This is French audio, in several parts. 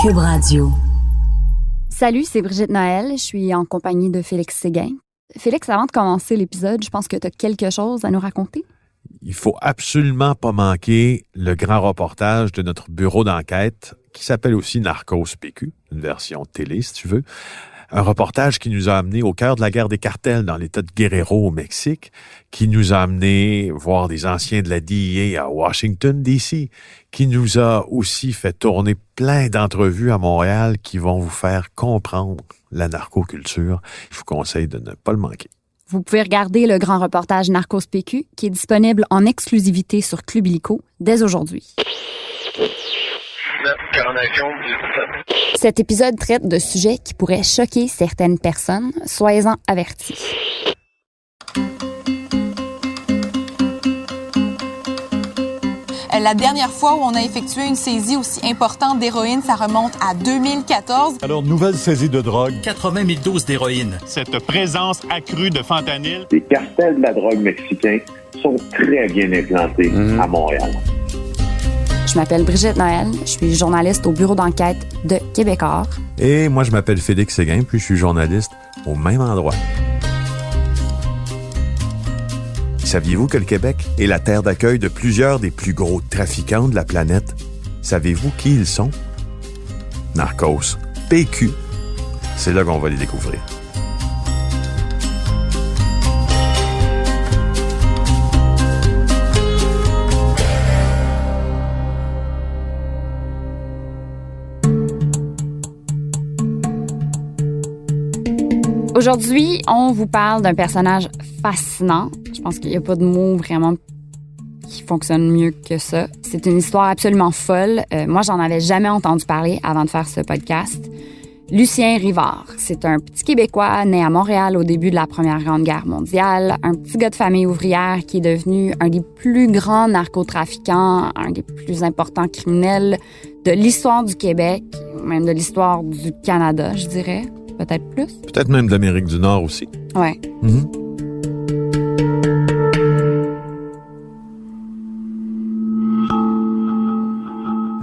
Cube Radio. Salut, c'est Brigitte Noël. Je suis en compagnie de Félix Séguin. Félix, avant de commencer l'épisode, je pense que tu as quelque chose à nous raconter. Il faut absolument pas manquer le grand reportage de notre bureau d'enquête qui s'appelle aussi Narcos PQ, une version télé si tu veux. Un reportage qui nous a amenés au cœur de la guerre des cartels dans l'État de Guerrero au Mexique, qui nous a amenés voir des anciens de la DEA à Washington, D.C., qui nous a aussi fait tourner plein d'entrevues à Montréal qui vont vous faire comprendre la narcoculture. Je vous conseille de ne pas le manquer. Vous pouvez regarder le grand reportage Narcos PQ qui est disponible en exclusivité sur Club Illico dès aujourd'hui. Cet épisode traite de sujets qui pourraient choquer certaines personnes. Soyez-en avertis. La dernière fois où on a effectué une saisie aussi importante d'héroïne, ça remonte à 2014. Alors, nouvelle saisie de drogue. 80 000 doses d'héroïne. Cette présence accrue de fentanyl. Les cartels de la drogue mexicains sont très bien implantés à Montréal. Je m'appelle Brigitte Noël, je suis journaliste au bureau d'enquête de Québecor. Et moi, je m'appelle Félix Séguin, puis je suis journaliste au même endroit. Saviez-vous que le Québec est la terre d'accueil de plusieurs des plus gros trafiquants de la planète? Savez-vous qui ils sont? Narcos, PQ. C'est là qu'on va les découvrir. Aujourd'hui, on vous parle d'un personnage fascinant. Je pense qu'il n'y a pas de mot vraiment qui fonctionne mieux que ça. C'est une histoire absolument folle. Moi, j'en avais jamais entendu parler avant de faire ce podcast. Lucien Rivard, c'est un petit Québécois né à Montréal au début de la Première Grande Guerre mondiale, un petit gars de famille ouvrière qui est devenu un des plus grands narcotrafiquants, un des plus importants criminels de l'histoire du Québec, même de l'histoire du Canada, je dirais. Peut-être plus. Peut-être même de l'Amérique du Nord aussi. Ouais.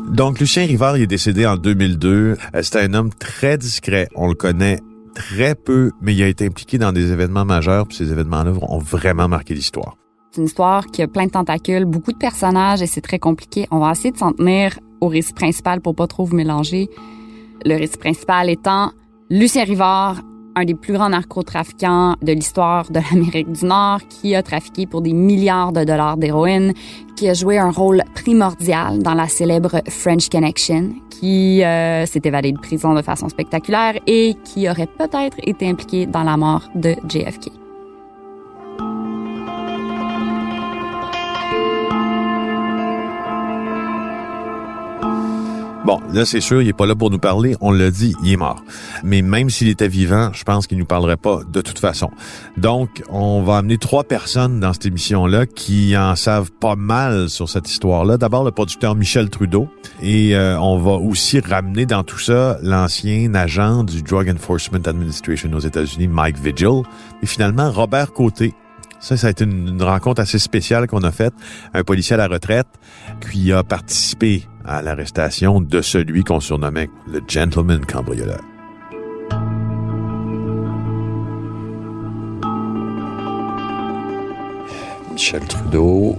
Donc, Lucien Rivard, il est décédé en 2002. C'était un homme très discret. On le connaît très peu, mais il a été impliqué dans des événements majeurs, puis ces événements-là ont vraiment marqué l'histoire. C'est une histoire qui a plein de tentacules, beaucoup de personnages, et c'est très compliqué. On va essayer de s'en tenir au récit principal pour pas trop vous mélanger. Le récit principal étant Lucien Rivard, un des plus grands narcotrafiquants de l'histoire de l'Amérique du Nord, qui a trafiqué pour des milliards de dollars d'héroïne, qui a joué un rôle primordial dans la célèbre French Connection, qui s'est évadé de prison de façon spectaculaire et qui aurait peut-être été impliqué dans la mort de JFK. Bon, là, c'est sûr, il est pas là pour nous parler. On l'a dit, il est mort. Mais même s'il était vivant, je pense qu'il nous parlerait pas de toute façon. Donc, on va amener 3 personnes dans cette émission-là qui en savent pas mal sur cette histoire-là. D'abord, le producteur Michel Trudeau. Et on va aussi ramener dans tout ça l'ancien agent du Drug Enforcement Administration aux États-Unis, Mike Vigil. Et finalement, Robert Côté. Ça a été une rencontre assez spéciale qu'on a faite. Un policier à la retraite qui a participé à l'arrestation de celui qu'on surnommait le gentleman cambrioleur. Michel Trudeau.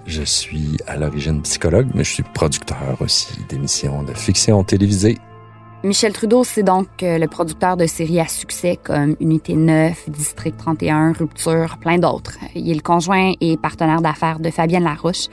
Je suis à l'origine psychologue, mais je suis producteur aussi d'émissions de fiction télévisée. Michel Trudeau, c'est donc le producteur de séries à succès comme Unité 9, District 31, Rupture, plein d'autres. Il est le conjoint et partenaire d'affaires de Fabienne Larouche.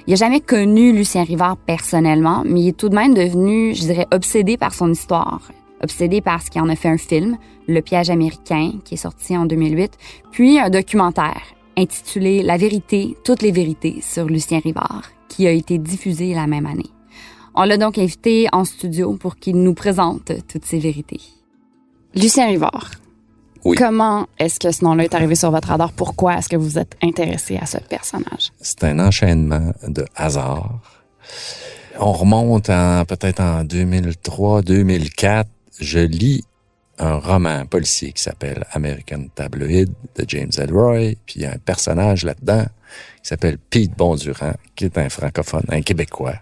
Il n'a jamais connu Lucien Rivard personnellement, mais il est tout de même devenu, je dirais, obsédé par son histoire. Obsédé parce qu'il en a fait un film, Le piège américain, qui est sorti en 2008, puis un documentaire intitulé La vérité, toutes les vérités sur Lucien Rivard, qui a été diffusé la même année. On l'a donc invité en studio pour qu'il nous présente toutes ces vérités. Lucien Rivard. Oui. Comment est-ce que ce nom-là est arrivé sur votre radar? Pourquoi est-ce que vous êtes intéressé à ce personnage? C'est un enchaînement de hasards. On remonte peut-être en 2003-2004. Je lis un roman policier qui s'appelle American Tabloid de James Ellroy. Puis il y a un personnage là-dedans qui s'appelle Pete Bondurant, qui est un francophone, un Québécois,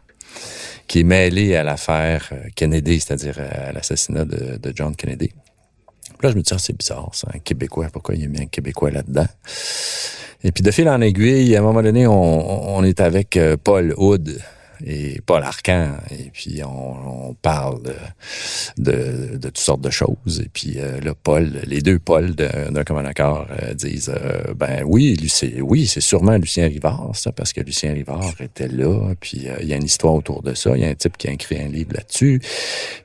qui est mêlé à l'affaire Kennedy, c'est-à-dire à l'assassinat de John Kennedy. Puis là, je me dis, c'est bizarre, c'est un Québécois, pourquoi il a mis un Québécois là-dedans? Et puis de fil en aiguille, à un moment donné, on est avec Paul Hood et Paul Arcand, et puis on parle de toutes sortes de choses. Et puis là, les deux Paul d'un commun accord disent oui, c'est sûrement Lucien Rivard, ça, parce que Lucien Rivard était là, puis il y a une histoire autour de ça. Il y a un type qui a écrit un livre là-dessus.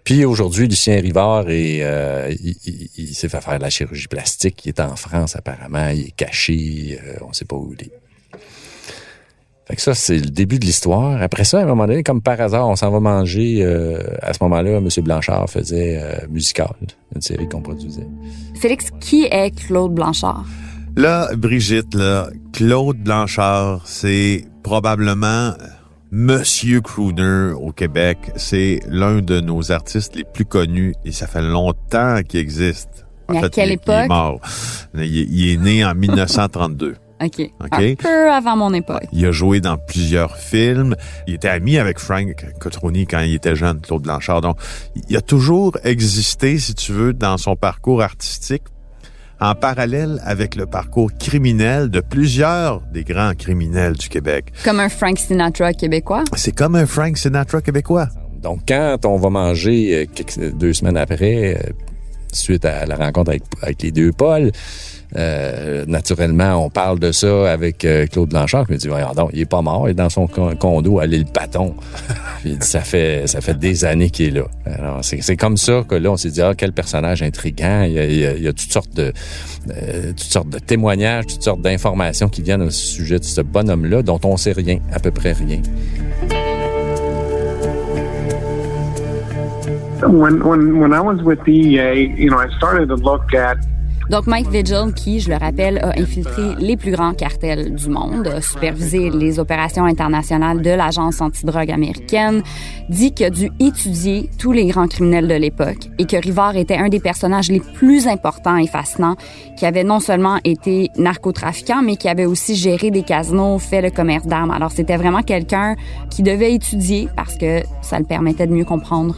Puis aujourd'hui, Lucien Rivard il s'est fait faire de la chirurgie plastique. Il est en France, apparemment. Il est caché. On sait pas où il est. Fait que ça, c'est le début de l'histoire. Après ça, à un moment donné, comme par hasard, on s'en va manger. À ce moment-là, M. Blanchard faisait Musical, une série qu'on produisait. Félix, qui est Claude Blanchard? Là, Brigitte, Claude Blanchard, c'est probablement Monsieur Crooner au Québec. C'est l'un de nos artistes les plus connus et ça fait longtemps qu'il existe. Mais à quelle époque? Il est mort. Il est né en 1932. OK. Un peu avant mon époque. Il a joué dans plusieurs films. Il était ami avec Frank Cotroni quand il était jeune, Claude Blanchard. Donc, il a toujours existé, si tu veux, dans son parcours artistique, en parallèle avec le parcours criminel de plusieurs des grands criminels du Québec. Comme un Frank Sinatra québécois? C'est comme un Frank Sinatra québécois. Donc, quand on va manger 2 semaines après, suite à la rencontre avec les deux Paul, naturellement, on parle de ça avec Claude Blanchard qui me dit, voyons donc, il est pas mort, il est dans son condo à l'île Paton. Puis il dit, ça fait des années qu'il est là. Alors, c'est comme ça que là, on s'est dit, quel personnage intriguant. Il y a toutes sortes de témoignages, toutes sortes d'informations qui viennent au sujet de ce bonhomme-là, dont on sait rien, à peu près rien. When I was with DEA, I started to look at. Donc, Mike Vigil, qui, je le rappelle, a infiltré les plus grands cartels du monde, a supervisé les opérations internationales de l'Agence antidrogue américaine, dit qu'il a dû étudier tous les grands criminels de l'époque et que Rivard était un des personnages les plus importants et fascinants, qui avait non seulement été narcotrafiquant, mais qui avait aussi géré des casinos, fait le commerce d'armes. Alors, c'était vraiment quelqu'un qui devait étudier parce que ça le permettait de mieux comprendre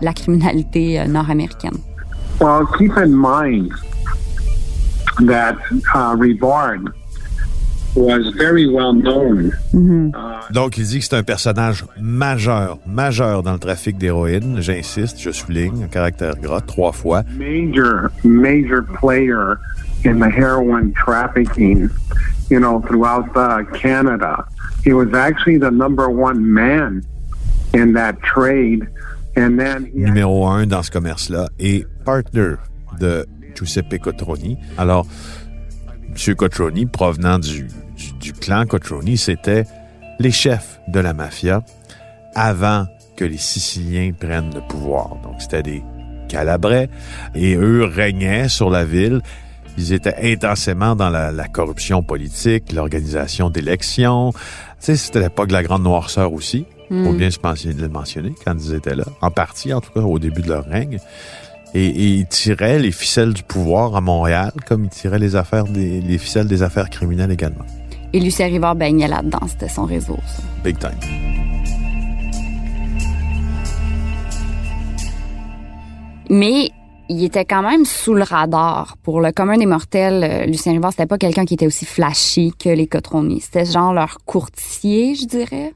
la criminalité nord-américaine. Well, keep in mind that Rivard was very well known. Donc, il dit que c'est un personnage majeur dans le trafic d'héroïne. J'insiste, je souligne, un caractère gras, 3 fois. Major player in the heroin trafficking, throughout Canada. He was actually the number 1 man in that trade. Numéro 1 dans ce commerce-là et partner de Giuseppe Cotroni. Alors, M. Cotroni, provenant du clan Cotroni, c'était les chefs de la mafia avant que les Siciliens prennent le pouvoir. Donc, c'était des Calabrais et eux régnaient sur la ville. Ils étaient intensément dans la corruption politique, l'organisation d'élections. Tu sais, c'était l'époque de la Grande Noirceur aussi. Faut bien le mentionner quand ils étaient là. En partie, en tout cas, au début de leur règne. Et ils tiraient les ficelles du pouvoir à Montréal, comme ils tiraient les ficelles des affaires criminelles également. Et Lucien Rivard baignait là-dedans, c'était son réseau, ça. Big time. Mais il était quand même sous le radar. Pour le commun des mortels, Lucien Rivard, c'était pas quelqu'un qui était aussi flashy que les Cotroni. C'était genre leur courtier, je dirais.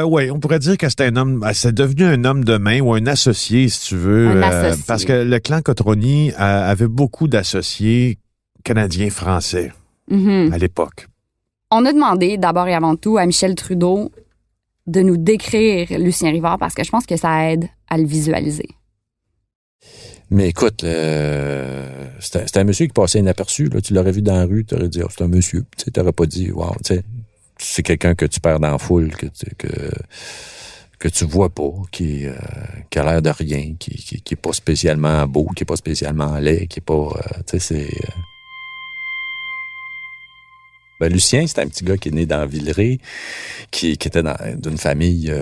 Oui, on pourrait dire que c'était un homme, c'est devenu un homme de main ou un associé, si tu veux. Un associé. Parce que le clan Cotroni avait beaucoup d'associés canadiens-français à l'époque. On a demandé d'abord et avant tout à Michel Trudeau de nous décrire Lucien Rivard parce que je pense que ça aide à le visualiser. Mais écoute, c'était un monsieur qui passait inaperçu. Là. Tu l'aurais vu dans la rue, tu aurais dit, c'est un monsieur. Tu n'aurais pas dit, wow, tu sais. C'est quelqu'un que tu perds dans la foule, que tu vois pas, qui a l'air de rien, qui est pas spécialement beau, qui est pas spécialement laid, qui est pas, tu sais, c'est. Lucien, c'est un petit gars qui est né dans Villeray, qui était d'une famille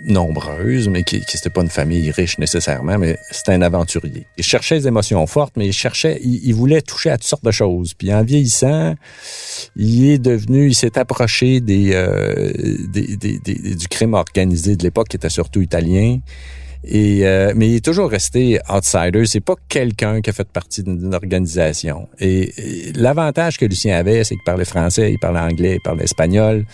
nombreuse, mais qui c'était pas une famille riche nécessairement, mais c'était un aventurier. Il cherchait des émotions fortes, mais il voulait toucher à toutes sortes de choses. Puis en vieillissant, il s'est approché du crime organisé de l'époque, qui était surtout italien. Mais il est toujours resté outsider. C'est pas quelqu'un qui a fait partie d'une organisation. Et l'avantage que Lucien avait, c'est qu'il parlait français, il parlait anglais, il parlait espagnol.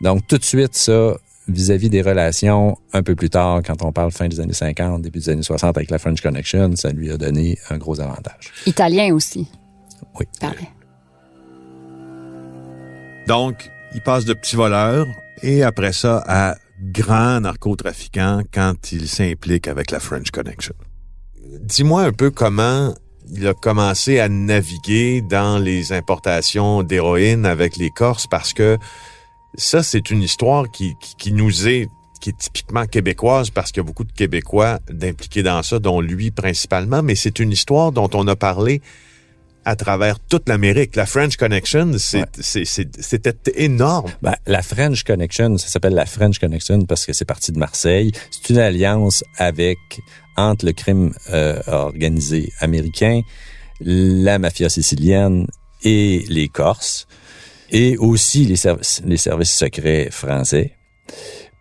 Donc, tout de suite, ça, vis-à-vis des relations, un peu plus tard, quand on parle fin des années 50, début des années 60 avec la French Connection, ça lui a donné un gros avantage. Italien aussi. Oui. Parlait. Donc, il passe de petit voleur et après ça à grand narcotrafiquant quand il s'implique avec la French Connection. Dis-moi un peu comment il a commencé à naviguer dans les importations d'héroïne avec les Corses, parce que ça, c'est une histoire qui est typiquement québécoise, parce qu'il y a beaucoup de Québécois d'impliqués dans ça, dont lui principalement, mais c'est une histoire dont on a parlé à travers toute l'Amérique. La French Connection, c'était énorme. La French Connection, ça s'appelle la French Connection parce que c'est parti de Marseille. C'est une alliance entre le crime organisé américain, la mafia sicilienne et les Corses, et aussi les services secrets français,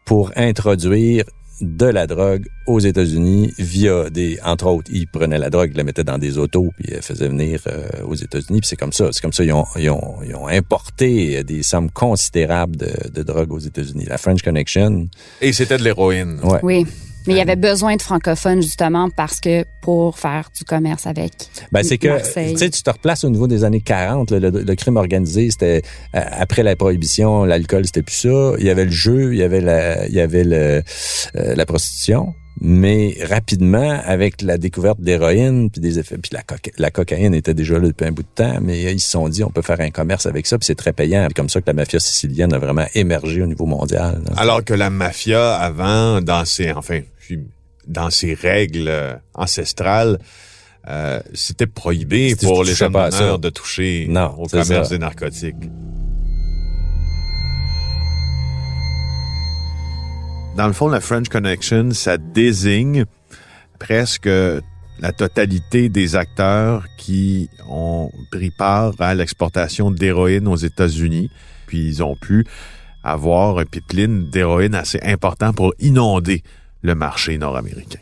pour introduire de la drogue aux États-Unis via entre autres, ils prenaient la drogue, ils la mettaient dans des autos, puis ils faisaient venir aux États-Unis, puis c'est comme ça, ils ont importé des sommes considérables de drogue aux États-Unis. La French Connection. Et c'était de l'héroïne. Ouais. Oui. Mais il y avait besoin de francophones, justement, parce que pour faire du commerce avec c'est que, Marseille. Tu te replaces au niveau des années 40, le crime organisé, c'était, après la prohibition, l'alcool, c'était plus ça. Il y avait le jeu, il y avait la prostitution. Mais rapidement, avec la découverte d'héroïne, puis des effets, puis la cocaïne était déjà là depuis un bout de temps, mais ils se sont dit, on peut faire un commerce avec ça, puis c'est très payant. C'est comme ça que la mafia sicilienne a vraiment émergé au niveau mondial. Alors que la mafia, avant, dans ses règles ancestrales, c'était prohibé pour les jeunes meneurs de toucher au commerce des narcotiques. Dans le fond, la French Connection, ça désigne presque la totalité des acteurs qui ont pris part à l'exportation d'héroïne aux États-Unis. Puis ils ont pu avoir un pipeline d'héroïne assez important pour inonder le marché nord-américain.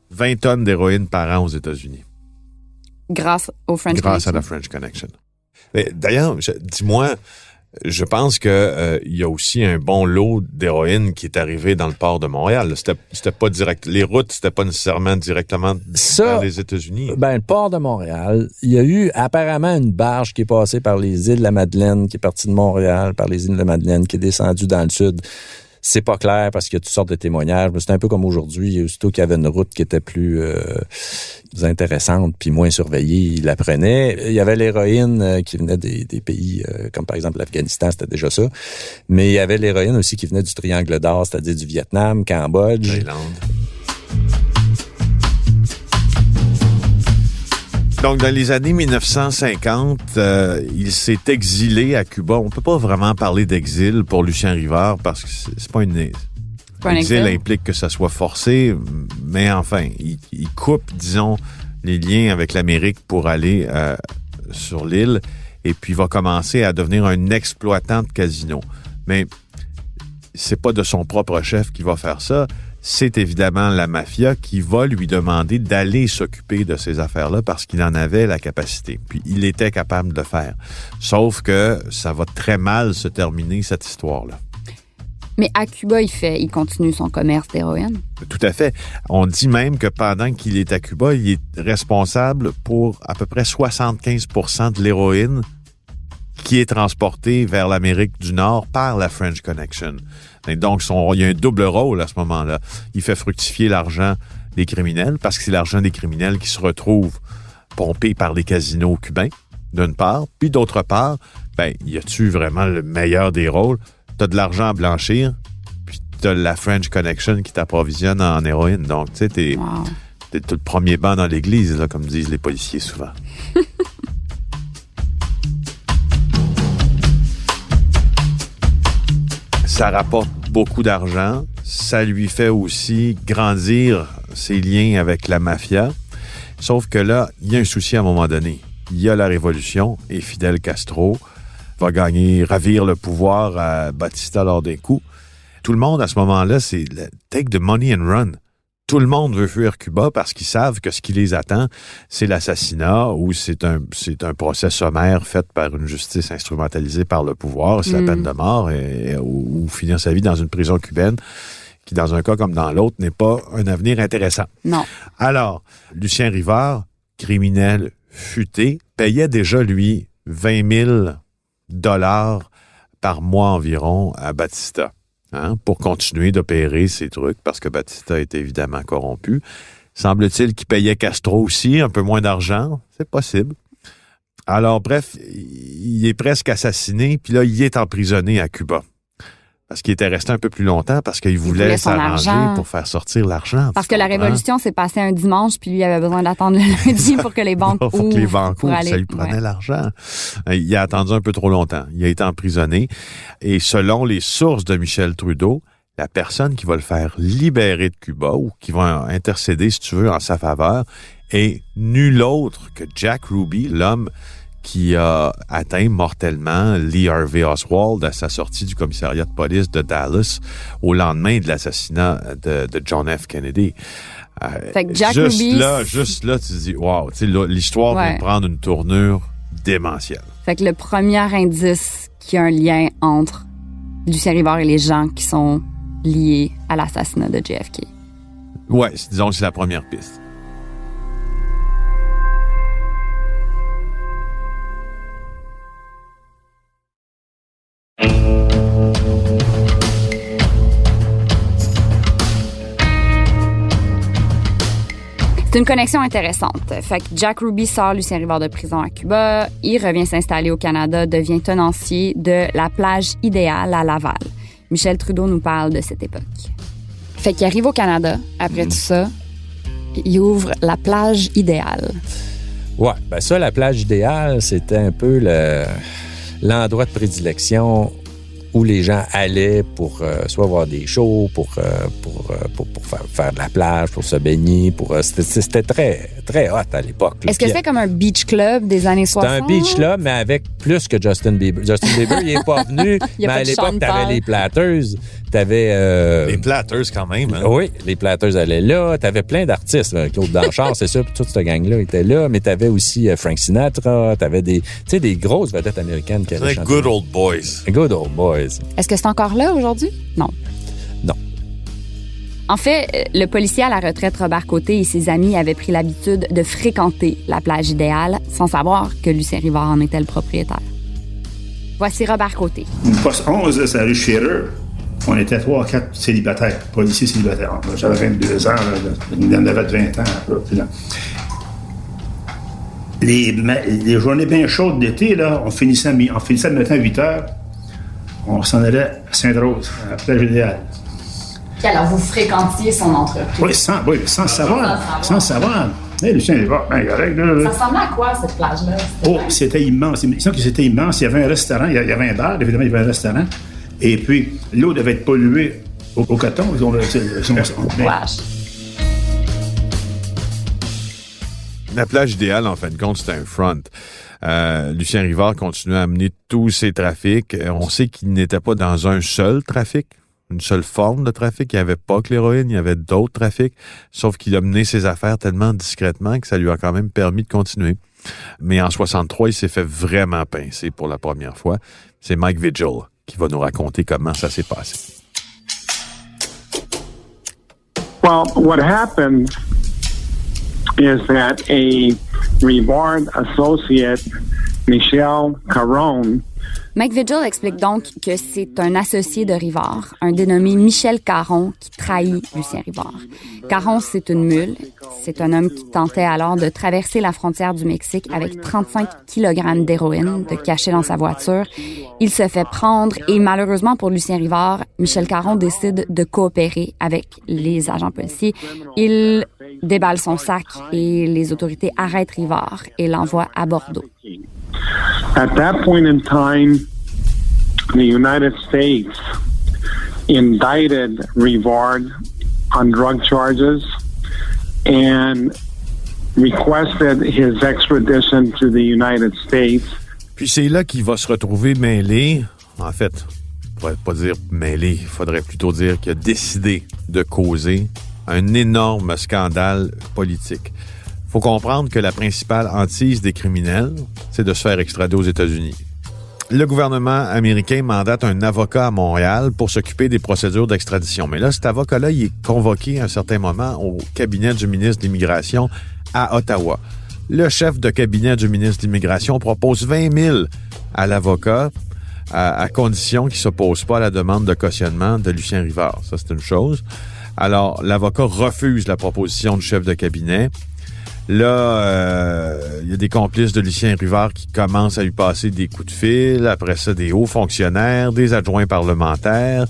20 tonnes d'héroïne par an aux États-Unis. Grâce au French Connection. Grâce à la French Connection. Mais d'ailleurs, dis-moi, je pense que il y a aussi un bon lot d'héroïne qui est arrivé dans le port de Montréal. C'était pas direct. Les routes, c'était pas nécessairement directement vers les États-Unis. Le port de Montréal, il y a eu apparemment une barge qui est passée par les îles de la Madeleine, qui est partie de Montréal, par les îles de la Madeleine, qui est descendue dans le sud. C'est pas clair parce qu'il y a toutes sortes de témoignages, mais c'est un peu comme aujourd'hui, aussitôt qu'il y avait une route qui était plus intéressante puis moins surveillée, ils la prenaient. Il y avait l'héroïne qui venait des pays comme par exemple l'Afghanistan, c'était déjà ça. Mais il y avait l'héroïne aussi qui venait du Triangle d'Or, c'est-à-dire du Vietnam, Cambodge. Thaïlande. Donc, dans les années 1950, il s'est exilé à Cuba. On peut pas vraiment parler d'exil pour Lucien Rivard parce que c'est pas une... L'exil implique que ça soit forcé, mais enfin, il coupe, disons, les liens avec l'Amérique pour aller sur l'île et puis va commencer à devenir un exploitant de casino. Mais c'est pas de son propre chef qui va faire ça. C'est évidemment la mafia qui va lui demander d'aller s'occuper de ces affaires-là parce qu'il en avait la capacité. Puis il était capable de le faire. Sauf que ça va très mal se terminer, cette histoire-là. Mais à Cuba, il continue son commerce d'héroïne. Tout à fait. On dit même que pendant qu'il est à Cuba, il est responsable pour à peu près 75% de l'héroïne qui est transportée vers l'Amérique du Nord par la French Connection. Et donc, il y a un double rôle à ce moment-là. Il fait fructifier l'argent des criminels parce que c'est l'argent des criminels qui se retrouve pompé par les casinos cubains, d'une part. Puis d'autre part, y a-tu vraiment le meilleur des rôles? T'as de l'argent à blanchir, puis t'as la French Connection qui t'approvisionne en héroïne. Donc, tu sais, t'es le premier banc dans l'église, là, comme disent les policiers souvent. Ça rapporte beaucoup d'argent. Ça lui fait aussi grandir ses liens avec la mafia. Sauf que là, il y a un souci à un moment donné. Il y a la révolution et Fidel Castro va ravir le pouvoir à Batista lors d'un coup. Tout le monde, à ce moment-là, c'est take the money and run. Tout le monde veut fuir Cuba parce qu'ils savent que ce qui les attend, c'est l'assassinat ou c'est un procès sommaire fait par une justice instrumentalisée par le pouvoir. C'est la peine de mort ou finir sa vie dans une prison cubaine qui, dans un cas comme dans l'autre, n'est pas un avenir intéressant. Non. Alors, Lucien Rivard, criminel futé, payait déjà, lui, 20 000 $ par mois environ à Batista. Pour continuer d'opérer ces trucs, parce que Batista est évidemment corrompu. Semble-t-il qu'il payait Castro aussi, un peu moins d'argent. C'est possible. Alors, bref, il est presque assassiné, puis là, il est emprisonné à Cuba. Parce qu'il était resté un peu plus longtemps, parce qu'il voulait s'arranger pour faire sortir l'argent. Parce que la révolution s'est passée un dimanche, puis lui, il avait besoin d'attendre le lundi pour que les banques ouvrent. Pour que les banques ouvrent, ça lui prenait l'argent. Il a attendu un peu trop longtemps. Il a été emprisonné. Et selon les sources de Michel Trudeau, la personne qui va le faire libérer de Cuba, ou qui va intercéder, si tu veux, en sa faveur, est nul autre que Jack Ruby, l'homme qui a atteint mortellement Lee Harvey Oswald à sa sortie du commissariat de police de Dallas au lendemain de l'assassinat de John F. Kennedy. Fait que Jack juste Ruby... là, tu te dis, wow, l'histoire vient de prendre une tournure démentielle. Fait que le premier indice qu'il y a un lien entre Lucien Rivard et les gens qui sont liés à l'assassinat de JFK. Ouais, disons que c'est la première piste. C'est une connexion intéressante. Fait que Jack Ruby sort Lucien Rivard de prison à Cuba, il revient s'installer au Canada, devient tenancier de la plage idéale à Laval. Michel Trudeau nous parle de cette époque. Fait qu'il arrive au Canada, après tout ça, il ouvre la plage idéale. Ouais, ben ça, la plage idéale, c'était un peu l'endroit de prédilection où les gens allaient pour soit voir des shows, pour faire de la plage, pour se baigner. C'était très, très hot à l'époque. Est-ce que c'était comme un beach club des années 60? C'était un beach club, mais avec plus que Justin Bieber. Justin Bieber, il n'est pas venu, mais à l'époque, t'avais les Platters. T'avais... les Platters, quand même. Hein? Oui, les Platters allaient là. T'avais plein d'artistes. Claude Blanchard, c'est sûr, toute cette gang-là était là. Mais t'avais aussi Frank Sinatra. T'avais des grosses vedettes américaines qui allaient chanter. Good Old Boys. Good Old Boys. Est-ce que c'est encore là aujourd'hui? Non. Non. En fait, le policier à la retraite Robert Côté et ses amis avaient pris l'habitude de fréquenter la plage idéale sans savoir que Lucien Rivard en était le propriétaire. Voici Robert Côté. Poste 11, c'est la rue Scherer. On était 3 ou 4 célibataires, policiers célibataires. J'avais 22 ans, il en avait 20 ans. Là. Les journées bien chaudes d'été, là, on finissait le matin à 8 heures. On s'en allait à Sainte-Rose, à la plage idéale. Alors, vous fréquentiez son entreprise? Oui, sans savoir. Hey, Lucien Rivard, bien correct. Ça ressemblait à quoi, cette plage-là? C'était immense. Il semble que c'était immense. Il y avait un restaurant, il y avait un bar, évidemment, il y avait un restaurant. Et puis, l'eau devait être polluée au coton. La plage idéale, en fin de compte, c'était un front. Lucien Rivard continuait à amener tous ses trafics. On sait qu'il n'était pas dans un seul trafic, une seule forme de trafic. Il n'y avait pas que l'héroïne, il y avait d'autres trafics. Sauf qu'il a mené ses affaires tellement discrètement que ça lui a quand même permis de continuer. Mais en 63, il s'est fait vraiment pincer pour la première fois. C'est Mike Vigil qui va nous raconter comment ça s'est passé. Well, what happened is that a Rivard associate, Michel Caron. Mike Vigil explique donc que c'est un associé de Rivard, un dénommé Michel Caron, qui trahit Lucien Rivard. Caron, c'est une mule. C'est un homme qui tentait alors de traverser la frontière du Mexique avec 35 kg d'héroïne de cachée dans sa voiture. Il se fait prendre et malheureusement pour Lucien Rivard, Michel Caron décide de coopérer avec les agents policiers. Il déballe son sac et les autorités arrêtent Rivard et l'envoient à Bordeaux. At that point in time, the United States indicted Rivard on drug charges and requested his extradition to the United States. Puis c'est là qu'il va se retrouver mêlé, en fait, on pourrait pas dire mêlé, il faudrait plutôt dire qu'il a décidé de causer un énorme scandale politique. Faut comprendre que la principale hantise des criminels, c'est de se faire extrader aux États-Unis. Le gouvernement américain mandate un avocat à Montréal pour s'occuper des procédures d'extradition. Mais là, cet avocat-là, il est convoqué à un certain moment au cabinet du ministre de l'Immigration à Ottawa. Le chef de cabinet du ministre de l'Immigration propose 20 000 à l'avocat à condition qu'il ne s'oppose pas à la demande de cautionnement de Lucien Rivard. Ça, c'est une chose. Alors, l'avocat refuse la proposition du chef de cabinet. Là, il y a des complices de Lucien Rivard qui commencent à lui passer des coups de fil. Après ça, des hauts fonctionnaires, des adjoints parlementaires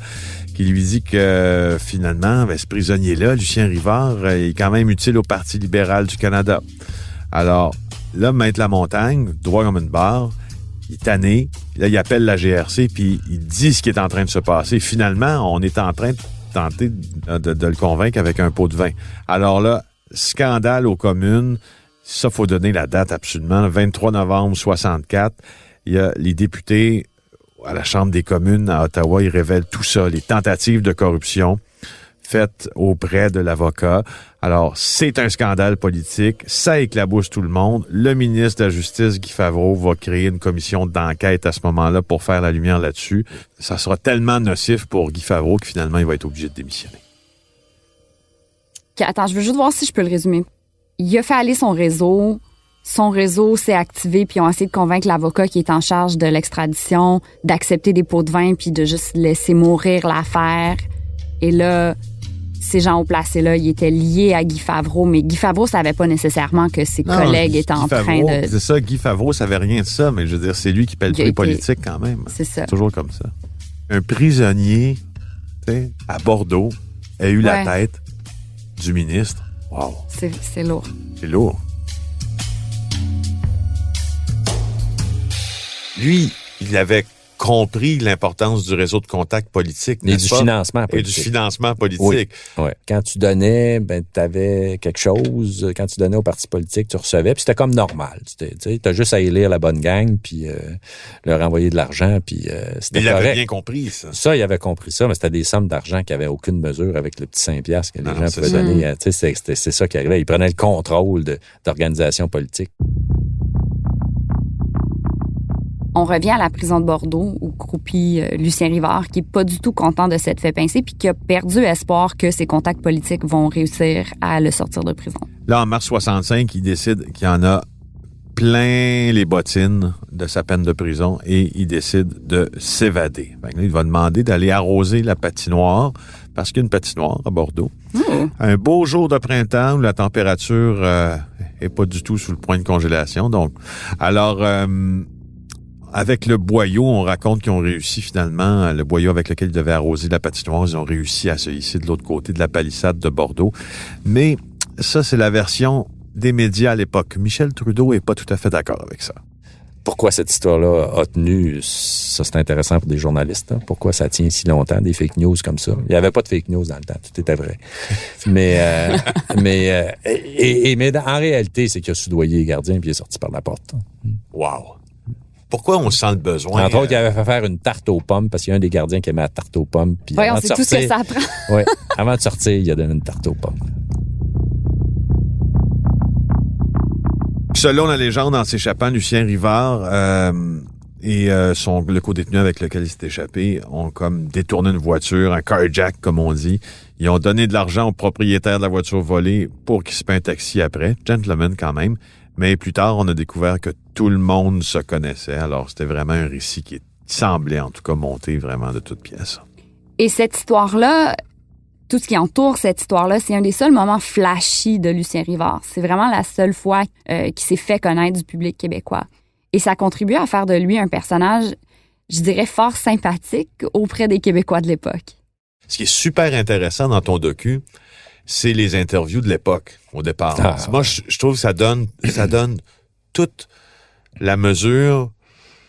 qui lui disent que finalement, ce prisonnier-là, Lucien Rivard, est quand même utile au Parti libéral du Canada. Alors, là, Maître Lamontagne, droit comme une barre, il est tanné. Là, il appelle la GRC puis il dit ce qui est en train de se passer. Finalement, on est en train de tenter de le convaincre avec un pot de vin. Alors là, scandale aux communes, ça, faut donner la date absolument. Le 23 novembre 64, il y a les députés à la Chambre des communes à Ottawa, ils révèlent tout ça, les tentatives de corruption faites auprès de l'avocat. Alors, c'est un scandale politique, ça éclabousse tout le monde. Le ministre de la Justice, Guy Favreau, va créer une commission d'enquête à ce moment-là pour faire la lumière là-dessus. Ça sera tellement nocif pour Guy Favreau que finalement, il va être obligé de démissionner. Attends, je veux juste voir si je peux le résumer. Il a fait aller son réseau s'est activé, puis ils ont essayé de convaincre l'avocat qui est en charge de l'extradition d'accepter des pots de vin puis de juste laisser mourir l'affaire. Et là, ces gens au placé-là, ils étaient liés à Guy Favreau, mais Guy Favreau savait pas nécessairement que ses collègues étaient en train de... C'est ça, Guy Favreau savait rien de ça, mais je veux dire, c'est lui qui paie le prix politique quand même. C'est ça. Toujours comme ça. Un prisonnier, tu sais, à Bordeaux, a eu la tête du ministre. Wow. C'est lourd. C'est lourd. Lui, il avait compris l'importance du réseau de contacts politiques. Et du financement politique. Et du financement politique. Oui. Ouais. Quand tu donnais, tu avais quelque chose. Quand tu donnais au parti politique, tu recevais. Puis c'était comme normal. Tu as juste à élire la bonne gang, puis leur envoyer de l'argent, puis c'était il correct. avait bien compris, ça. Ça, il avait compris ça, mais c'était des sommes d'argent qui n'avaient aucune mesure avec le petit 5$ que les gens pouvaient donner. C'est ça qui arrivait. Ils prenaient le contrôle d'organisations politiques. On revient à la prison de Bordeaux où croupit Lucien Rivard, qui est pas du tout content de s'être fait pincer puis qui a perdu espoir que ses contacts politiques vont réussir à le sortir de prison. Là, en mars 65, il décide qu'il en a plein les bottines de sa peine de prison et il décide de s'évader. Là, il va demander d'aller arroser la patinoire parce qu'il y a une patinoire à Bordeaux. Un beau jour de printemps où la température est pas du tout sous le point de congélation. Donc, alors... avec le boyau, on raconte qu'ils ont réussi finalement, le boyau avec lequel ils devaient arroser la patinoire, ils ont réussi à se hisser de l'autre côté de la palissade de Bordeaux. Mais ça, c'est la version des médias à l'époque. Michel Trudeau est pas tout à fait d'accord avec ça. Pourquoi cette histoire-là a tenu, ça c'est intéressant pour des journalistes, hein? Pourquoi ça tient si longtemps, des fake news comme ça? Il n'y avait pas de fake news dans le temps, tout était vrai. mais en réalité, c'est qu'il a soudoyé les gardiens puis il est sorti par la porte. Wow! Pourquoi on sent le besoin? Entre autres, il avait fait faire une tarte aux pommes parce qu'il y a un des gardiens qui aimait la tarte aux pommes. Puis on sait tout ce que ça prend. Oui, avant de sortir, il a donné une tarte aux pommes. Selon la légende, en s'échappant, Lucien Rivard et le co-détenu avec lequel il s'est échappé ont comme détourné une voiture, un carjack, comme on dit. Ils ont donné de l'argent au propriétaire de la voiture volée pour qu'il se paie un taxi après. Gentleman quand même. Mais plus tard, on a découvert que tout le monde se connaissait. Alors, c'était vraiment un récit qui semblait, en tout cas, monter vraiment de toutes pièces. Et cette histoire-là, tout ce qui entoure cette histoire-là, c'est un des seuls moments flashy de Lucien Rivard. C'est vraiment la seule fois qu'il s'est fait connaître du public québécois. Et ça contribue à faire de lui un personnage, je dirais, fort sympathique auprès des Québécois de l'époque. Ce qui est super intéressant dans ton docu, c'est les interviews de l'époque, au départ. Moi, je trouve que ça donne toute la mesure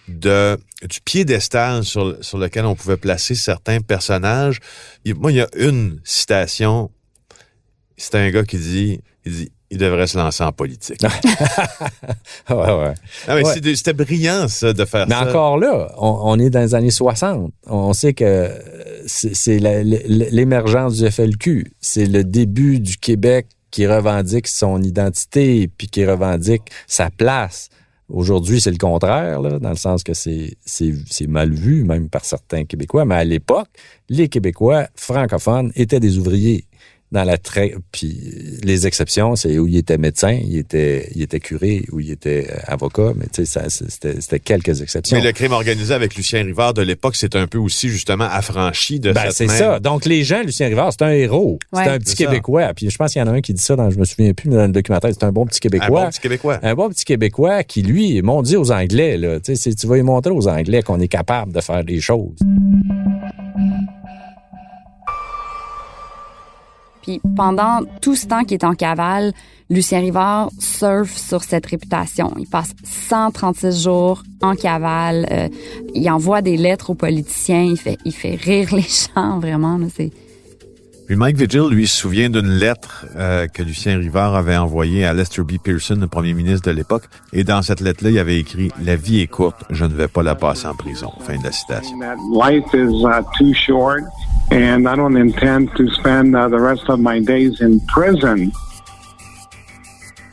du piédestal sur lequel on pouvait placer certains personnages. Moi, il y a une citation. C'est un gars qui dit, il devrait se lancer en politique. ouais. Ah, mais c'était brillant, ça, de faire ça. Mais encore là, on est dans les années 60. On sait que c'est l'émergence du FLQ. C'est le début du Québec qui revendique son identité puis qui revendique sa place. Aujourd'hui, c'est le contraire, là, dans le sens que c'est mal vu, même par certains Québécois. Mais à l'époque, les Québécois francophones étaient des ouvriers. Puis les exceptions, c'est où il était médecin, il était curé, où il était avocat, mais tu sais, c'était quelques exceptions. Mais le crime organisé avec Lucien Rivard de l'époque, c'est un peu aussi justement affranchi de cette c'est même... ça. Donc les gens, Lucien Rivard, c'est un héros. Ouais. C'est un petit Québécois. Puis je pense qu'il y en a un qui dit ça, je me souviens plus, mais dans le documentaire, c'est un bon petit Québécois. Un bon petit Québécois qui, lui, m'ont dit aux Anglais, là, tu sais, tu vas lui montrer aux Anglais qu'on est capable de faire des choses. Puis pendant tout ce temps qu'il est en cavale, Lucien Rivard surfe sur cette réputation. Il passe 136 jours en cavale. Il envoie des lettres aux politiciens. Il fait rire les gens, vraiment. Là, Puis Mike Vigil, lui, se souvient d'une lettre que Lucien Rivard avait envoyée à Lester B. Pearson, le premier ministre de l'époque. Et dans cette lettre-là, il avait écrit « La vie est courte, je ne vais pas la passer en prison ». Fin de la citation. Life is too short, and I don't intend to spend the rest of my days in prison.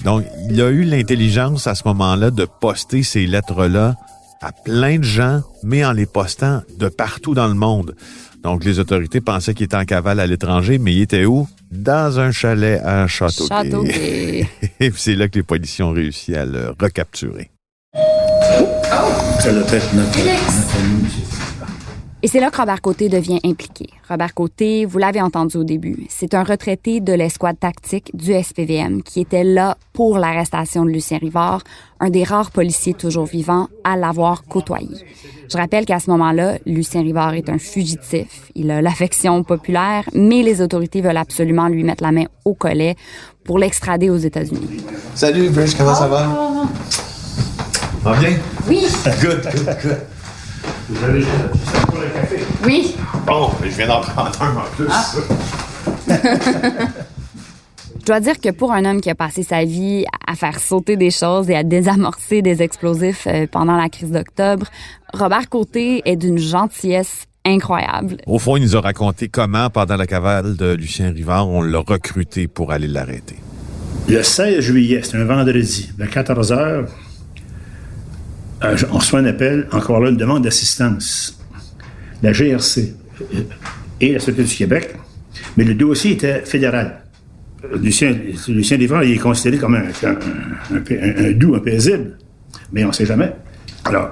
Donc, il a eu l'intelligence à ce moment-là de poster ces lettres-là à plein de gens, mais en les postant de partout dans le monde. Donc, les autorités pensaient qu'il était en cavale à l'étranger, mais il était où? Dans un chalet à Châteauguay. Et c'est là que les policiers ont réussi à le recapturer. Ça doit être notre Et c'est là que Robert Côté devient impliqué. Robert Côté, vous l'avez entendu au début, c'est un retraité de l'escouade tactique du SPVM qui était là pour l'arrestation de Lucien Rivard, un des rares policiers toujours vivants à l'avoir côtoyé. Je rappelle qu'à ce moment-là, Lucien Rivard est un fugitif. Il a l'affection populaire, mais les autorités veulent absolument lui mettre la main au collet pour l'extrader aux États-Unis. Salut, Brish, comment ça va? Va bien? Oui. Good. Vous avez ça pour le café? Oui. Bon, je viens d'en prendre un en plus. Je dois dire que pour un homme qui a passé sa vie à faire sauter des choses et à désamorcer des explosifs pendant la crise d'octobre, Robert Côté est d'une gentillesse incroyable. Au fond, il nous a raconté comment, pendant la cavale de Lucien Rivard, on l'a recruté pour aller l'arrêter. Le 16 juillet, c'est un vendredi, vers 14 heures, on reçoit un appel, encore là, une demande d'assistance. La GRC et la Sûreté du Québec, mais le dossier était fédéral. Lucien Rivard, il est considéré comme un doux, un paisible, mais on ne sait jamais. Alors,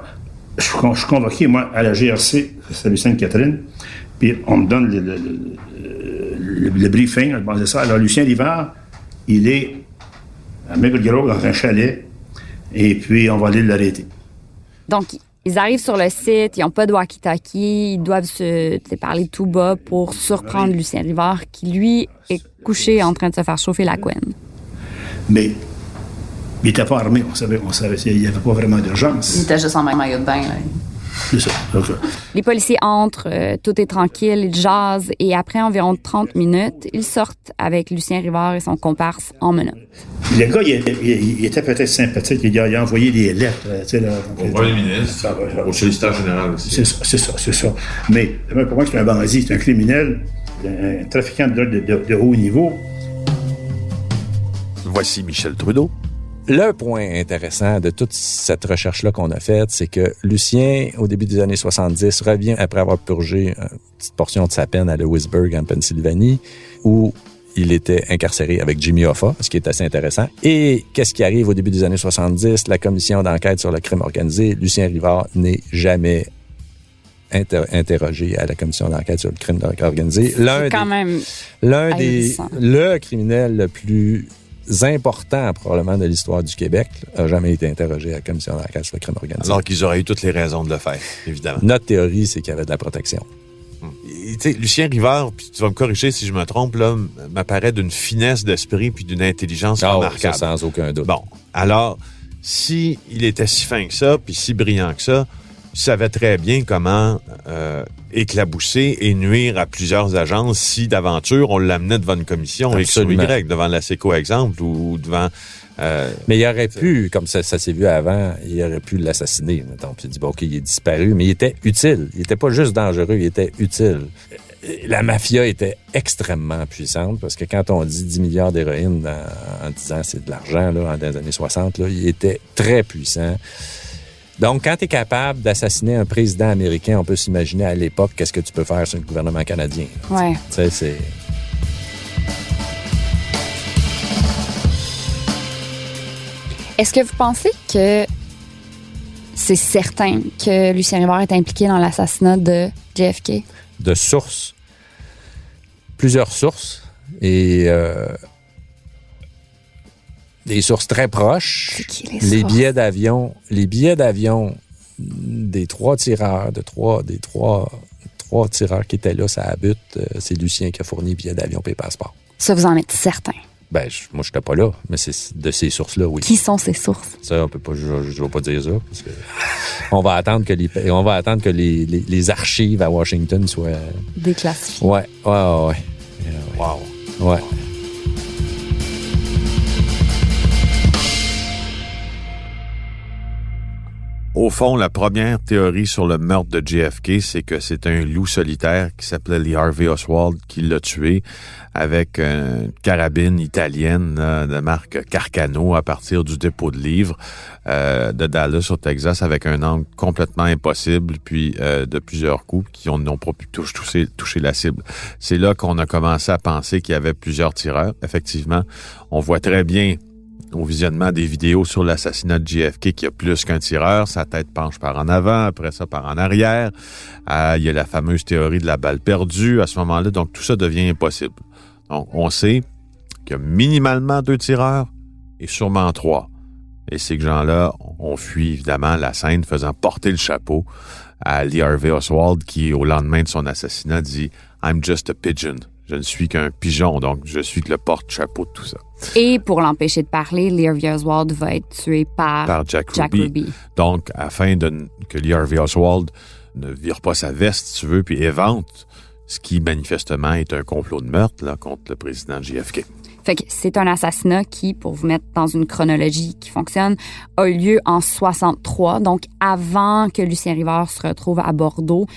je suis convoqué, moi, à la GRC, c'est Sainte-Catherine, puis on me donne le briefing, de ça. Alors, Lucien Rivard, il est à Maple Grove, dans un chalet, et puis on va aller l'arrêter. Donc, ils arrivent sur le site, ils n'ont pas de walkie-talkie, ils doivent se parler tout bas pour surprendre Lucien Rivard, qui, lui, est couché en train de se faire chauffer la couenne. Mais il n'était pas armé, on savait il n'y avait pas vraiment d'urgence. Il était juste en maillot de bain, là. C'est ça. Donc, les policiers entrent, tout est tranquille, ils jasent, et après environ 30 minutes, ils sortent avec Lucien Rivard et son comparse en menottes. le gars, il était peut-être sympathique, il a envoyé des lettres. Au premier ministre, au solliciteur général aussi. C'est ça. Mais pour moi, c'est un bandit, c'est un criminel, un trafiquant de drogue de haut niveau. Voici Michel Trudeau. Le point intéressant de toute cette recherche-là qu'on a faite, c'est que Lucien, au début des années 70, revient après avoir purgé une petite portion de sa peine à Lewisburg, en Pennsylvanie, où il était incarcéré avec Jimmy Hoffa, ce qui est assez intéressant. Et qu'est-ce qui arrive au début des années 70? La commission d'enquête sur le crime organisé, Lucien Rivard n'est jamais interrogé à la commission d'enquête sur le crime organisé. Le criminel le plus important, probablement, de l'histoire du Québec, n'a jamais été interrogé à la commission d'enquête sur le crime organisé. Alors qu'ils auraient eu toutes les raisons de le faire, évidemment. Notre théorie, c'est qu'il y avait de la protection. Tu sais, Lucien Rivard, puis tu vas me corriger si je me trompe, là, m'apparaît d'une finesse d'esprit puis d'une intelligence remarquable. Ça, sans aucun doute. Bon, alors, si il était si fin que ça, puis si brillant que ça, savait très bien comment éclabousser et nuire à plusieurs agences si d'aventure on l'amenait devant une commission X ou Y, devant la SECO exemple ou devant... mais il aurait pu, comme ça s'est vu avant, il aurait pu l'assassiner. Mettons. Puis il dit, bon, OK, il est disparu, mais il était utile. Il était pas juste dangereux, il était utile. La mafia était extrêmement puissante parce que quand on dit 10 milliards d'héroïne en disant c'est de l'argent là, dans les années 60, là, il était très puissant. Donc, quand tu es capable d'assassiner un président américain, on peut s'imaginer à l'époque qu'est-ce que tu peux faire sur le gouvernement canadien. Ouais. Tu sais, c'est... Est-ce que vous pensez que c'est certain que Lucien Rivard est impliqué dans l'assassinat de JFK? De sources. Plusieurs sources. Et des sources très proches. C'est qui les Les sources? billets d'avion des trois tireurs tireurs qui étaient là, ça abute. C'est Lucien qui a fourni les billets d'avion et les passeports. Ça, vous en êtes certain? Ben, moi, je n'étais pas là, mais c'est de ces sources-là, oui. Qui sont ces sources? Ça, on peut pas, je vais pas dire ça, parce que on va attendre que les archives à Washington soient Déclassifiées. Ouais. Wow. Ouais. Au fond, la première théorie sur le meurtre de JFK, c'est que c'est un loup solitaire qui s'appelait Lee Harvey Oswald qui l'a tué avec une carabine italienne de marque Carcano à partir du dépôt de livres de Dallas au Texas avec un angle complètement impossible puis de plusieurs coups qui n'ont pas pu toucher la cible. C'est là qu'on a commencé à penser qu'il y avait plusieurs tireurs. Effectivement, on voit très bien au visionnement des vidéos sur l'assassinat de JFK qu'il y a plus qu'un tireur. Sa tête penche par en avant, après ça par en arrière. Il y a la fameuse théorie de la balle perdue à ce moment-là. Donc, tout ça devient impossible. Donc, on sait qu'il y a minimalement 2 tireurs et sûrement 3. Et ces gens-là ont fui, évidemment, la scène faisant porter le chapeau à Lee Harvey Oswald qui, au lendemain de son assassinat, dit « I'm just a pigeon ». Je ne suis qu'un pigeon, donc je suis que le porte-chapeau de tout ça. Et pour l'empêcher de parler, Lee Harvey Oswald va être tué par Jack Ruby. Donc, afin que Lee Harvey Oswald ne vire pas sa veste, si tu veux, puis évente ce qui, manifestement, est un complot de meurtre là, contre le président JFK. Fait que c'est un assassinat qui, pour vous mettre dans une chronologie qui fonctionne, a eu lieu en 63, donc avant que Lucien Rivard se retrouve à Bordeaux.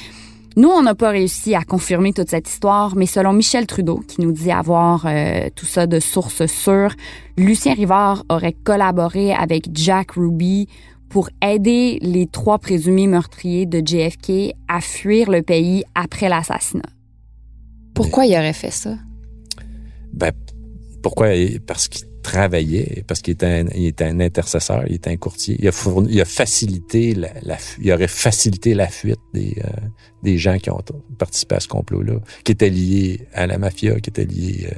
Nous, on n'a pas réussi à confirmer toute cette histoire, mais selon Michel Trudeau, qui nous dit avoir tout ça de sources sûres, Lucien Rivard aurait collaboré avec Jack Ruby pour aider les 3 présumés meurtriers de JFK à fuir le pays après l'assassinat. Pourquoi il aurait fait ça? Ben, pourquoi? Parce qu'il travaillait, parce qu'il était un intercesseur, il était un courtier. Il a facilité il aurait facilité la fuite des gens qui ont participé à ce complot-là, qui étaient liés à la mafia, qui étaient liés...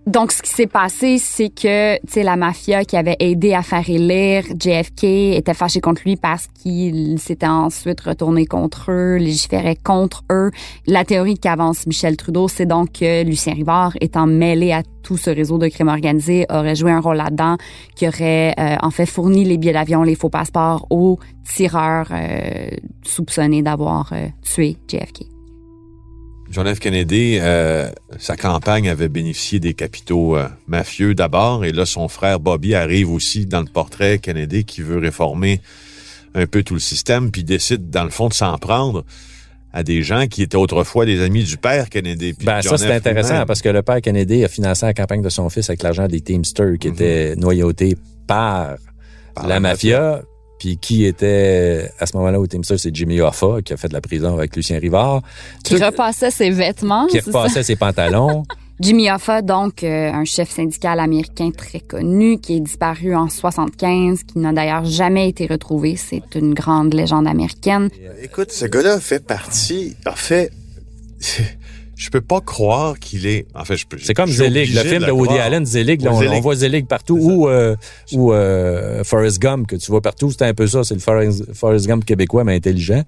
Donc, ce qui s'est passé, c'est que, tu sais, la mafia qui avait aidé à faire élire JFK était fâchée contre lui parce qu'il s'était ensuite retourné contre eux, légiférait contre eux. La théorie qu'avance Michel Trudeau, c'est donc que Lucien Rivard, étant mêlé à tout ce réseau de crime organisé, aurait joué un rôle là-dedans, qui aurait en fait fourni les billets d'avion, les faux passeports aux tireurs soupçonnés d'avoir tué JFK. John F. Kennedy, sa campagne avait bénéficié des capitaux mafieux d'abord, et là, son frère Bobby arrive aussi dans le portrait Kennedy qui veut réformer un peu tout le système, puis décide, dans le fond, de s'en prendre à des gens qui étaient autrefois des amis du père Kennedy. Puis ça, c'est intéressant, parce que le père Kennedy a financé la campagne de son fils avec l'argent des Teamsters qui étaient noyautés par la mafia. Puis qui était, à ce moment-là, au Teamsters, c'est Jimmy Hoffa, qui a fait de la prison avec Lucien Rivard. Qui repassait ses vêtements. Qui repassait ses pantalons. Jimmy Hoffa, donc, un chef syndical américain très connu, qui est disparu en 75, qui n'a d'ailleurs jamais été retrouvé. C'est une grande légende américaine. Écoute, ce gars-là a fait... Je peux pas croire qu'il est... En fait, c'est comme Zelig, le film de Woody Allen, Zelig. Là, on voit Zelig partout. Ou Forrest Gump, que tu vois partout. C'est un peu ça. C'est le Forrest Gump québécois, mais intelligent.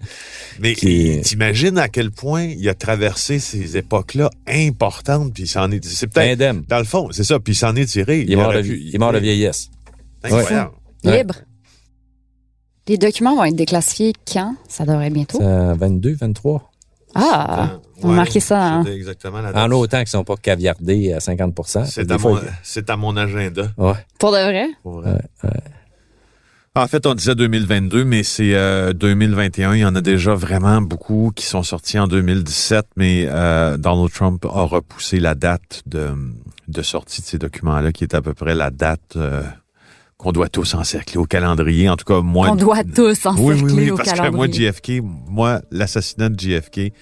Mais t'imagines à quel point il a traversé ces époques-là importantes, puis il s'en est... C'est peut-être... Indemne. Dans le fond, c'est ça. Puis il s'en est tiré. Il est mort de vieillesse. Incroyable. Ouais. Libre. Les documents vont être déclassifiés quand? Ça devrait bientôt. 22, 23. Ah! On va marquer ça. Hein? C'était exactement la date. En autant qu'ils ne sont pas caviardés à 50%. C'est à mon agenda. Ouais. Pour de vrai? Pour vrai. Ouais. En fait, on disait 2022, mais c'est 2021. Il y en a déjà vraiment beaucoup qui sont sortis en 2017, mais Donald Trump a repoussé la date de sortie de ces documents-là, qui est à peu près la date qu'on doit tous encercler au calendrier. En tout cas, moi... On doit tous encercler au parce calendrier. que moi, l'assassinat de JFK...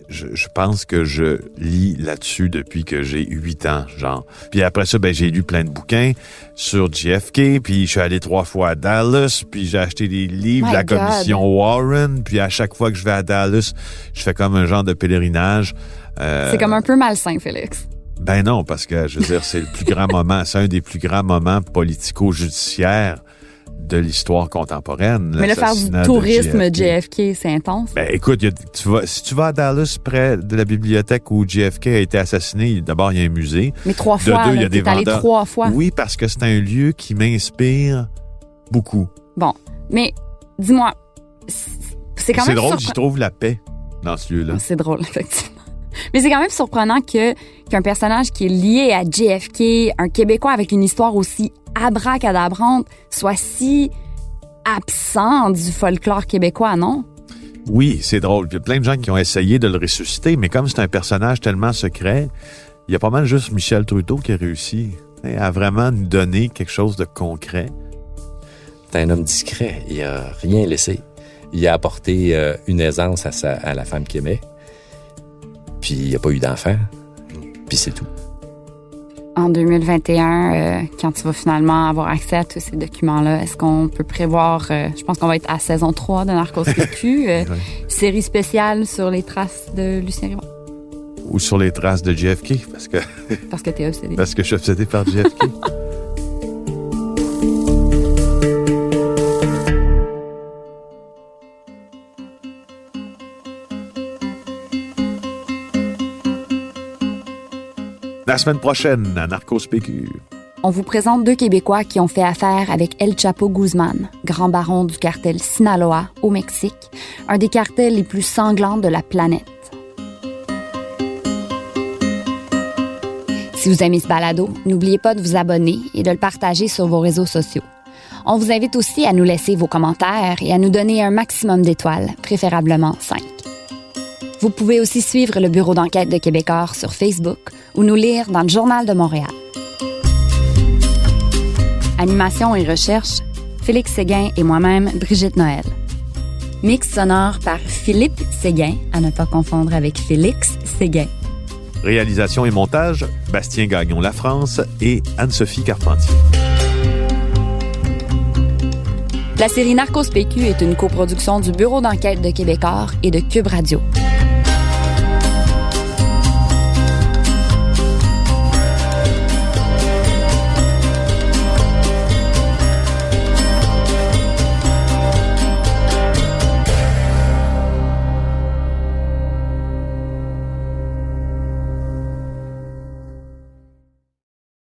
je pense que je lis là-dessus depuis que j'ai 8 ans, genre. Puis après ça, j'ai lu plein de bouquins sur JFK, puis je suis allé 3 fois à Dallas, puis j'ai acheté des livres de la commission Warren, puis à chaque fois que je vais à Dallas, je fais comme un genre de pèlerinage. C'est comme un peu malsain, Félix. Ben non, parce que, je veux dire, c'est le plus grand moment, c'est un des plus grands moments politico-judiciaires de l'histoire contemporaine. Mais le faire du tourisme JFK, c'est intense. Ben écoute, si tu vas à Dallas, près de la bibliothèque où JFK a été assassiné, d'abord, il y a un musée. Mais 3 fois, il y a des allé 3 fois. Oui, parce que c'est un lieu qui m'inspire beaucoup. Bon, mais dis-moi, c'est quand même... C'est drôle, j'y trouve la paix dans ce lieu-là. C'est drôle, effectivement. Mais c'est quand même surprenant qu'un personnage qui est lié à JFK, un Québécois avec une histoire aussi abracadabrante, soit si absent du folklore québécois, non? Oui, c'est drôle. Il y a plein de gens qui ont essayé de le ressusciter, mais comme c'est un personnage tellement secret, il y a pas mal juste Michel Trudeau qui a réussi à vraiment nous donner quelque chose de concret. C'est un homme discret. Il n'a rien laissé. Il a apporté une aisance à la femme qu'il aimait. Puis il n'y a pas eu d'enfant. Puis c'est tout. En 2021, quand tu vas finalement avoir accès à tous ces documents-là, est-ce qu'on peut prévoir... je pense qu'on va être à saison 3 de Narcos PQ, série spéciale sur les traces de Lucien Rivard. Ou sur les traces de JFK, parce que t'es obsédé. Parce que je suis obsédé par JFK. La semaine prochaine, à Narcos PQ. On vous présente 2 Québécois qui ont fait affaire avec El Chapo Guzman, grand baron du cartel Sinaloa au Mexique, un des cartels les plus sanglants de la planète. Si vous aimez ce balado, n'oubliez pas de vous abonner et de le partager sur vos réseaux sociaux. On vous invite aussi à nous laisser vos commentaires et à nous donner un maximum d'étoiles, préférablement 5. Vous pouvez aussi suivre le Bureau d'enquête de Québécois sur Facebook ou nous lire dans le Journal de Montréal. Animation et recherche, Félix Séguin et moi-même, Brigitte Noël. Mix sonore par Philippe Séguin, à ne pas confondre avec Félix Séguin. Réalisation et montage, Bastien Gagnon La France et Anne-Sophie Carpentier. La série Narcos PQ est une coproduction du Bureau d'enquête de Québécois et de Cube Radio.